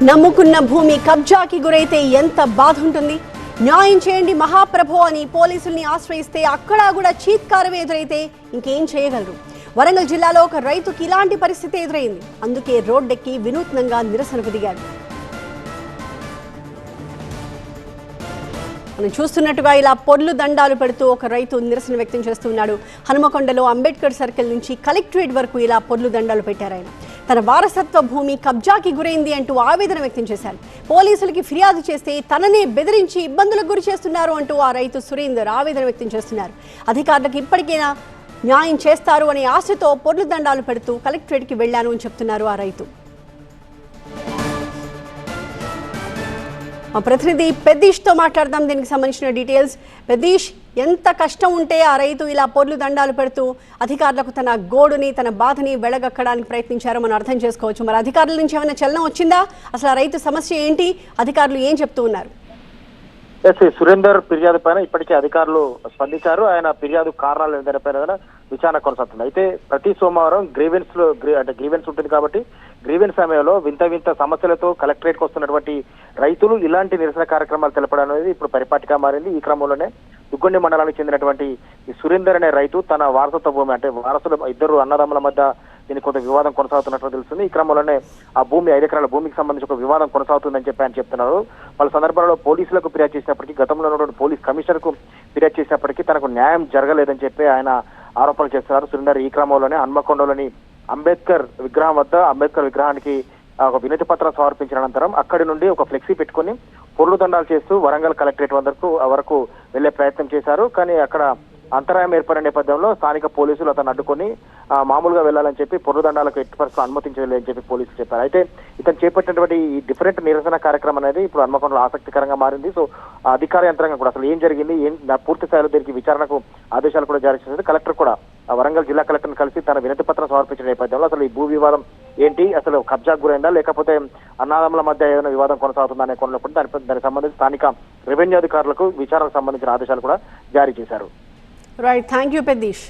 నమ్ముకున్న భూమి కబ్జాకి గురైతే ఎంత బాధ ఉంటుంది. న్యాయం చేయండి మహాప్రభు అని పోలీసుల్ని ఆశ్రయిస్తే అక్కడ కూడా చీత్కారం ఎదురైతే ఇంకేం చేయగలరు. వరంగల్ జిల్లాలో ఒక రైతుకి ఇలాంటి పరిస్థితి ఎదురైంది. అందుకే రోడ్డెక్కి వినూత్నంగా నిరసనకు దిగాడు. మనం చూస్తున్నట్టుగా ఇలా పొర్లు దండాలు పెడుతూ ఒక రైతు నిరసన వ్యక్తం చేస్తున్నాడు. హనుమకొండలో అంబేద్కర్ సర్కిల్ నుంచి కలెక్టరేట్ వరకు ఇలా పొర్లు దండాలు పెట్టారు. ఆయన తన వారసత్వ భూమి కబ్జాకి గురైంది అంటూ ఆవేదన వ్యక్తం చేశారు. పోలీసులకి ఫిర్యాదు చేస్తే తననే బెదిరించి ఇబ్బందులకు గురి చేస్తున్నారు అంటూ ఆ రైతు సురేందర్ ఆవేదన వ్యక్తం చేస్తున్నారు. అధికారులకు ఇప్పటికైనా న్యాయం చేస్తారు అనే ఆశతో పొర్లు దండాలు పెడుతూ కలెక్టరేట్కి వెళ్లాను అని చెప్తున్నారు ఆ రైతు. మా ప్రతినిధి పెద్దీష్తో మాట్లాడదాం దీనికి సంబంధించిన డీటెయిల్స్. పెద్దీష్, ఎంత కష్టం ఉంటే ఆ రైతు ఇలా పొర్లు దండాలు పెడుతూ అధికారులకు తన గోడుని తన బాధని వెళ్లగక్కడానికి ప్రయత్నించారో మనం అర్థం చేసుకోవచ్చు. మరి అధికారుల నుంచి ఏమైనా చలనం వచ్చిందా? అసలు ఆ రైతు సమస్య ఏంటి? అధికారులు ఏం చెప్తూ ఉన్నారు? సురేందర్ ఫిర్యాదు పైన ఇప్పటికే అధికారులు స్పందించారు. ఆయన ఫిర్యాదు కారణాలు దానిపైన విచారణ కొనసాగుతుంది. అయితే ప్రతి సోమవారం గ్రీవెన్స్ ఉంటుంది కాబట్టి గ్రీవెన్స్ సమయంలో వింత సమస్యలతో కలెక్టరేట్ కు వస్తున్నటువంటి రైతులు ఇలాంటి నిరసన కార్యక్రమాలు తెలపడం అనేది ఇప్పుడు పరిపాటిగా మారింది. ఈ క్రమంలోనే దుగ్గొండి మండలానికి చెందినటువంటి ఈ సురేందర్ అనే రైతు తన వారసత్వ భూమి, అంటే వారసులు ఇద్దరు అన్నదమ్ముల మధ్య దీనికి కొంత వివాదం కొనసాగుతున్నట్టు తెలుస్తుంది. ఈ క్రమంలోనే ఆ భూమి 5 ఎకరాల భూమికి సంబంధించి ఒక వివాదం కొనసాగుతుందని చెప్పి ఆయన చెప్తున్నారు. పలు సందర్భాల్లో పోలీసులకు ఫిర్యాదు చేసినప్పటికీ, గతంలో ఉన్నటువంటి పోలీస్ కమిషనర్ కు ఫిర్యాదు చేసినప్పటికీ తనకు న్యాయం జరగలేదని చెప్పి ఆయన ఆరోపణలు చేస్తున్నారు. సురేందర్ ఈ క్రమంలోనే హన్మకొండలోని అంబేద్కర్ విగ్రహం వద్ద అంబేద్కర్ విగ్రహానికి ఒక వినతి పత్రం సమర్పించిన అనంతరం అక్కడి నుండి ఒక ఫ్లెక్సీ పెట్టుకుని పొర్లు దండాలు చేస్తూ వరంగల్ కలెక్టరేట్ వరకు వెళ్లే ప్రయత్నం చేశారు. కానీ అక్కడ అంతరాయం ఏర్పడిన నేపథ్యంలో స్థానిక పోలీసులు అతను అడ్డుకొని మామూలుగా వెళ్లాలని చెప్పి పొర్లు దండాలకు ఎట్టి పరిస్థితులు అనుమతించలేదని చెప్పి పోలీసులు చెప్పారు. అయితే ఇతను చేపట్టినటువంటి ఈ డిఫరెంట్ నిరసన కార్యక్రమం అనేది ఇప్పుడు హన్మకొండలో ఆసక్తికరంగా మారింది. సో అధికార యంత్రాంగం కూడా అసలు ఏం జరిగింది, పూర్తి స్థాయిలో దీనికి విచారణకు ఆదేశాలు కూడా జారీ చేసింది. కలెక్టర్ కూడా వరంగల్ జిల్లా కలెక్టర్ని కలిసి తన వినతి పత్రం సమర్పించిన నేపథ్యంలో అసలు ఈ భూ వివాదం ఏంటి, అసలు కబ్జాకు గురైందా లేకపోతే అన్నదమ్ముల మధ్య ఏదైనా వివాదం కొనసాగుతుందా అనే కోణంలో కూడా దానికి సంబంధించి స్థానిక రెవెన్యూ అధికారులకు విచారణకు సంబంధించిన ఆదేశాలు కూడా జారీ చేశారు. Right, thank you పెద్దీష్.